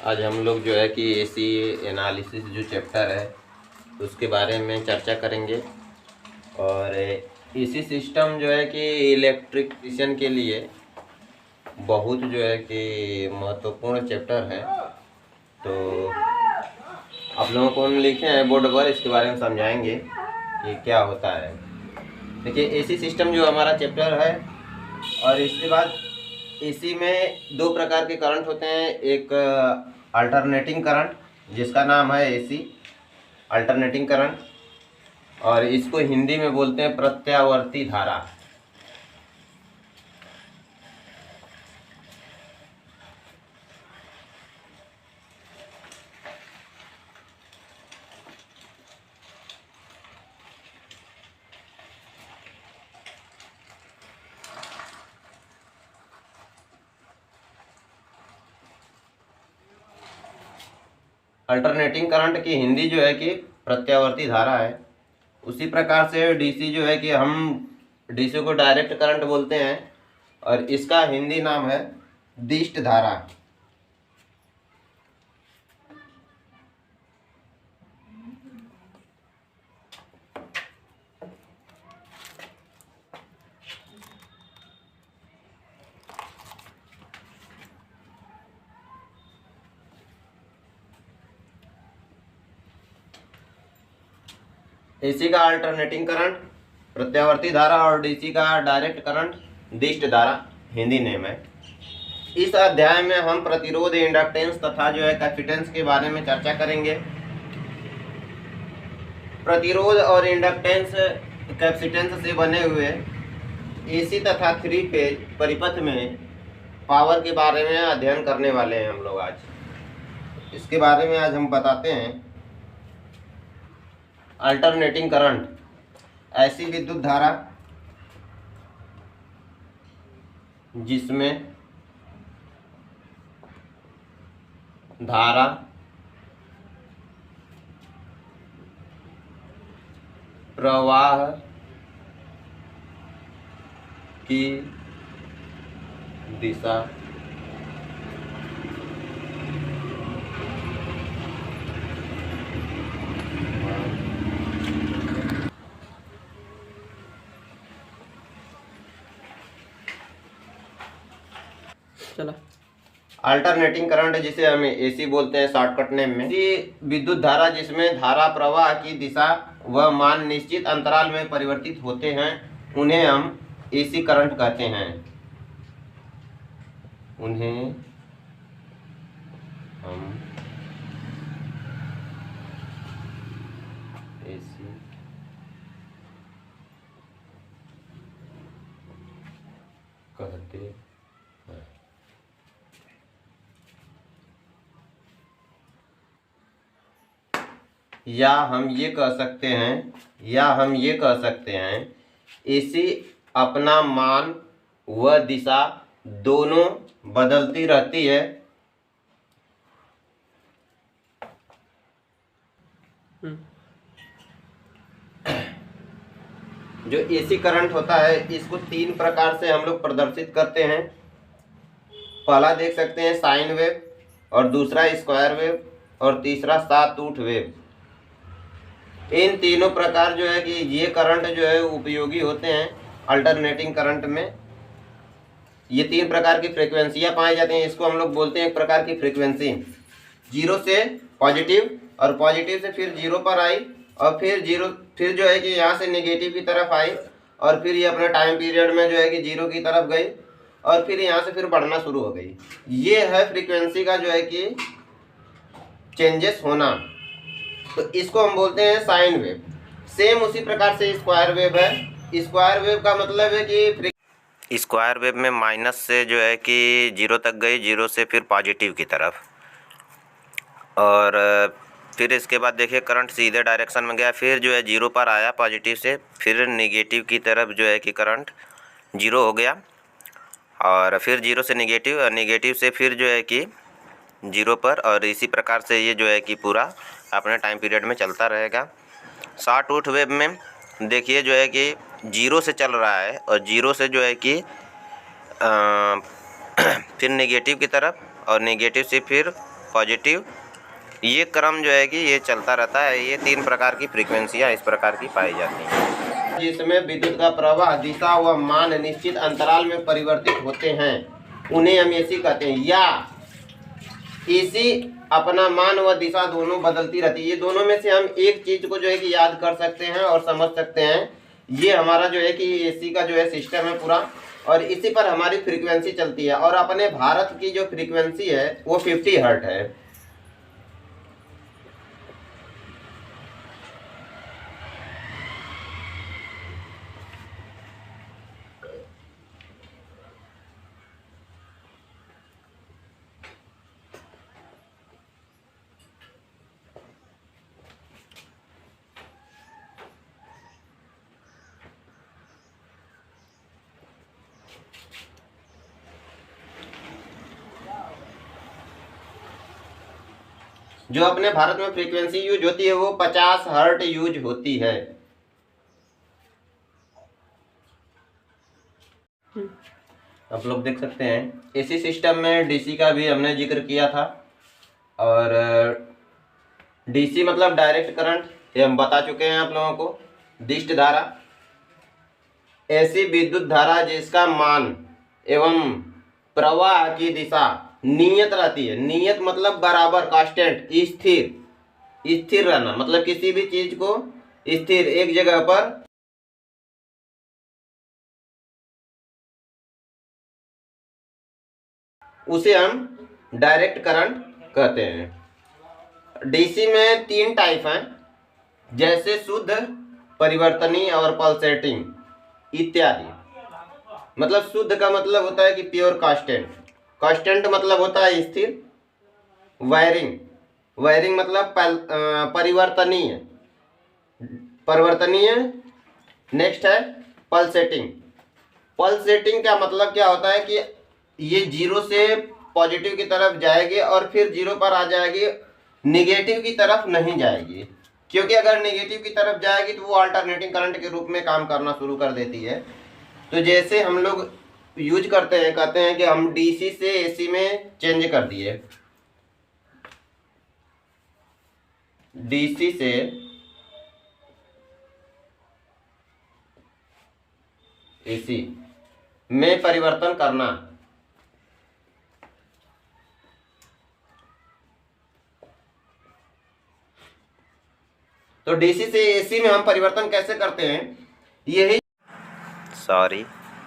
आज हम लोग जो है कि एसी एनालिसिस जो चैप्टर है उसके बारे में चर्चा करेंगे। और एसी सिस्टम जो है कि इलेक्ट्रिशियन के लिए बहुत जो है कि महत्वपूर्ण चैप्टर है। तो आप लोगों को हम लिखे हैं बोर्ड पर, इसके बारे में समझाएंगे कि क्या होता है। देखिए, एसी सिस्टम जो हमारा चैप्टर है, और इसके बाद एसी में दो प्रकार के करंट होते हैं। एक अल्टरनेटिंग करंट जिसका नाम है एसी अल्टरनेटिंग करंट, और इसको हिंदी में बोलते हैं प्रत्यावर्ती धारा। अल्टरनेटिंग करंट की हिंदी जो है कि प्रत्यावर्ती धारा है। उसी प्रकार से डीसी जो है कि हम डीसी को डायरेक्ट करंट बोलते हैं, और इसका हिंदी नाम है दिष्ट धारा। एसी का अल्टरनेटिंग करंट प्रत्यावर्ती धारा और डीसी का डायरेक्ट करंट दिष्ट धारा हिंदी नेम है। इस अध्याय में हम प्रतिरोध, इंडक्टेंस तथा जो है कैपेसिटेंस के बारे में चर्चा करेंगे। प्रतिरोध और इंडक्टेंस कैपेसिटेंस से बने हुए एसी तथा 3 फेज परिपथ में पावर के बारे में अध्ययन करने वाले हैं हम लोग आज। इसके बारे में आज हम बताते हैं। अल्टरनेटिंग करंट ऐसी विद्युत धारा जिसमें धारा प्रवाह की दिशा चला। अल्टरनेटिंग करंट जिसे हम एसी बोलते हैं शॉर्टकट नेम में, विद्युत धारा जिसमें धारा प्रवाह की दिशा व मान निश्चित अंतराल में परिवर्तित होते हैं, उन्हें हम एसी करंट कहते हैं। उन्हें हम एसी कहते हैं। या हम ये कह सकते हैं एसी अपना मान व दिशा दोनों बदलती रहती है। जो एसी करंट होता है इसको 3 प्रकार से हम लोग प्रदर्शित करते हैं। पहला देख सकते हैं साइन वेव, और दूसरा स्क्वायर वेव, और तीसरा सातूथ वेव। इन तीनों प्रकार जो है कि ये करंट जो है उपयोगी होते हैं अल्टरनेटिंग करंट में। ये 3 प्रकार की फ्रीक्वेंसियां पाई जाती हैं। इसको हम लोग बोलते हैं एक प्रकार की फ्रीक्वेंसी। 0 से पॉजिटिव, और पॉजिटिव से फिर 0 पर आई, और फिर जो है कि यहाँ से नेगेटिव की तरफ आई, और फिर ये अपने टाइम पीरियड में जो है कि 0 की तरफ गई, और फिर यहाँ से फिर बढ़ना शुरू हो गई। ये है फ्रीक्वेंसी का जो है कि चेंजेस होना। तो इसको हम बोलते हैं साइन वेव। सेम उसी प्रकार से स्क्वायर वेव है। स्क्वायर वेव का मतलब है कि स्क्वायर वेव में माइनस से जो है कि 0 तक गई, 0 से फिर पॉजिटिव की तरफ, और फिर इसके बाद देखिए करंट सीधे डायरेक्शन में गया, फिर जो है 0 पर आया पॉजिटिव से, फिर नेगेटिव की तरफ जो है कि करंट 0 हो गया, और फिर 0 से नेगेटिव, और नेगेटिव से फिर जो है कि 0 पर, और इसी प्रकार से ये जो है कि पूरा अपने टाइम पीरियड में चलता रहेगा। शॉर्टकट वेव में देखिए जो है कि 0 से चल रहा है, और 0 से जो है कि फिर नेगेटिव की तरफ, और नेगेटिव से फिर पॉजिटिव, ये क्रम जो है कि ये चलता रहता है। ये 3 प्रकार की फ्रीक्वेंसियाँ इस प्रकार की पाई जाती हैं, जिसमें विद्युत का प्रवाह, दिशा व मान निश्चित अंतराल में परिवर्तित होते हैं, उन्हें हम एसी कहते हैं। या एसी अपना मान व दिशा दोनों बदलती रहती है। ये दोनों में से हम एक चीज को जो है कि याद कर सकते हैं और समझ सकते हैं। ये हमारा जो है कि एसी का जो है सिस्टम है पूरा, और इसी पर हमारी फ्रीक्वेंसी चलती है। और अपने भारत की जो फ्रीक्वेंसी है वो 50 हर्ट्ज है। जो अपने भारत में फ्रीक्वेंसी यूज होती है वो 50 हर्ट्ज यूज होती है। आप लोग देख सकते हैं एसी सिस्टम में डीसी का भी हमने जिक्र किया था। और डीसी मतलब डायरेक्ट करंट, ये हम बता चुके हैं आप लोगों को। दिष्ट धारा ऐसी विद्युत धारा जिसका मान एवं प्रवाह की दिशा नियत रहती है। नियत मतलब बराबर, कांस्टेंट, स्थिर रहना, मतलब किसी भी चीज को स्थिर एक जगह पर उसे हम डायरेक्ट करंट कहते हैं। डीसी में 3 टाइप हैं, जैसे शुद्ध, परिवर्तनीय और पल्सेटिंग इत्यादि। मतलब शुद्ध का मतलब होता है कि प्योर कांस्टेंट, कांस्टेंट मतलब होता है स्थिर। वायरिंग मतलब परिवर्तनीय, नेक्स्ट है पल्सेटिंग। पल्सेटिंग का मतलब क्या होता है कि ये 0 से पॉजिटिव की तरफ जाएगी और फिर 0 पर आ जाएगी, निगेटिव की तरफ नहीं जाएगी। क्योंकि अगर नेगेटिव की तरफ जाएगी तो वो अल्टरनेटिंग करंट के रूप में काम करना शुरू कर देती है। तो जैसे हम लोग यूज करते हैं, कहते हैं कि हम डीसी से एसी में चेंज कर दिए, डीसी से एसी में परिवर्तन करना। तो डीसी से एसी में हम परिवर्तन कैसे करते हैं, यही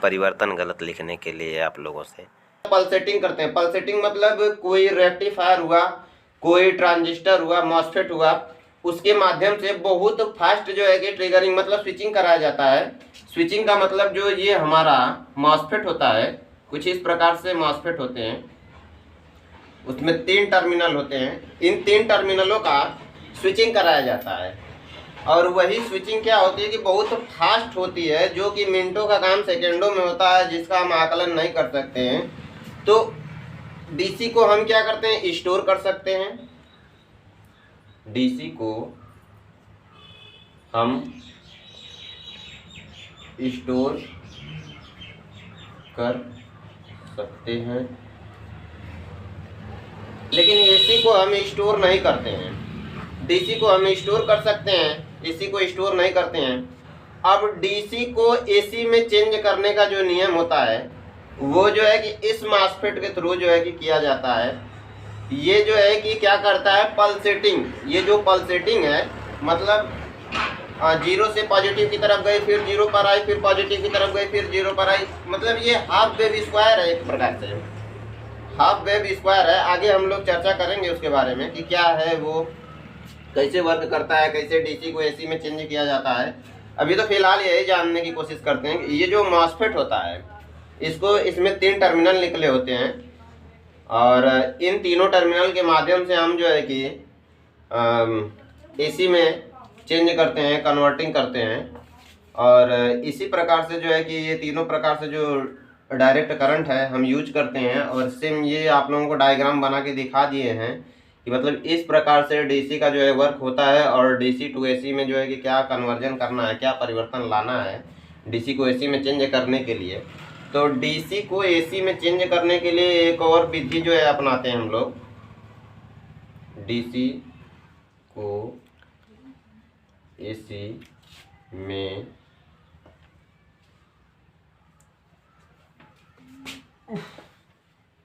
परिवर्तन गलत लिखने के लिए आप लोगों से पल्सेटिंग करते हैं। पल्सेटिंग मतलब कोई रेक्टिफायर हुआ, कोई ट्रांजिस्टर हुआ, मॉसफेट हुआ, उसके माध्यम से बहुत फास्ट जो है कि ट्रिगरिंग मतलब स्विचिंग कराया जाता है। स्विचिंग का मतलब जो ये हमारा मॉसफेट होता है, कुछ इस प्रकार से मॉसफेट होते हैं, उसमें 3 टर्मिनल होते हैं। इन 3 टर्मिनलों का स्विचिंग कराया जाता है। और वही स्विचिंग क्या होती है कि बहुत फास्ट होती है, जो कि मिनटों का काम सेकेंडों में होता है, जिसका हम आकलन नहीं कर सकते हैं। तो डीसी को हम क्या करते हैं, स्टोर कर सकते हैं। डीसी को हम स्टोर कर सकते हैं, लेकिन एसी को हम स्टोर नहीं करते हैं। डीसी को हम स्टोर कर सकते हैं, एसी को स्टोर नहीं करते हैं। अब डीसी को एसी में चेंज करने का जो नियम होता है वो जो है कि इस मॉसफेट के थ्रू जो है कि किया जाता है। ये जो है कि क्या करता है, पल्सेटिंग। ये जो पल्सेटिंग है मतलब 0 से पॉजिटिव की तरफ गई, फिर 0 पर आई, फिर पॉजिटिव की तरफ गई, फिर 0 पर आई। मतलब ये हाफ वेव स्क्वायर है, एक प्रकार से हाफ वेव स्क्वायर है। आगे हम लोग चर्चा करेंगे उसके बारे में कि क्या है वो, कैसे वर्क करता है, कैसे डीसी को एसी में चेंज किया जाता है। अभी तो फिलहाल यही जानने की कोशिश करते हैं कि ये जो मॉसफेट होता है इसमें 3 टर्मिनल निकले होते हैं, और इन तीनों टर्मिनल के माध्यम से हम जो है कि एसी में चेंज करते हैं, कन्वर्टिंग करते हैं। और इसी प्रकार से जो है कि ये तीनों प्रकार से जो डायरेक्ट करंट है हम यूज करते हैं। और सेम ये आप लोगों को डायग्राम बना के दिखा दिए हैं कि मतलब इस प्रकार से डीसी का जो है वर्क होता है, और डीसी टू एसी में जो है कि क्या कन्वर्जन करना है, क्या परिवर्तन लाना है डीसी को एसी में चेंज करने के लिए। तो डीसी को एसी में चेंज करने के लिए एक और विधि जो है अपनाते हैं हम लोग, डीसी को एसी में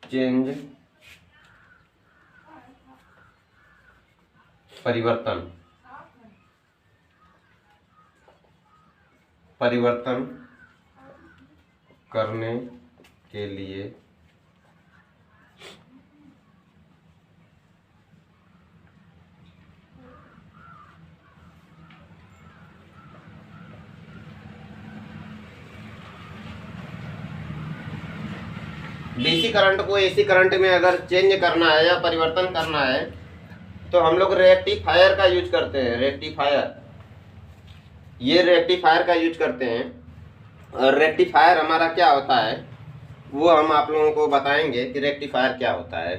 चेंज परिवर्तन करने के लिए डीसी करंट को एसी करंट में अगर चेंज करना है या परिवर्तन करना है तो हम लोग रेक्टिफायर का यूज करते हैं। ये रेक्टिफायर का यूज करते हैं। और रेक्टिफायर हमारा क्या होता है वो हम आप लोगों को बताएंगे कि रेक्टिफायर क्या होता है।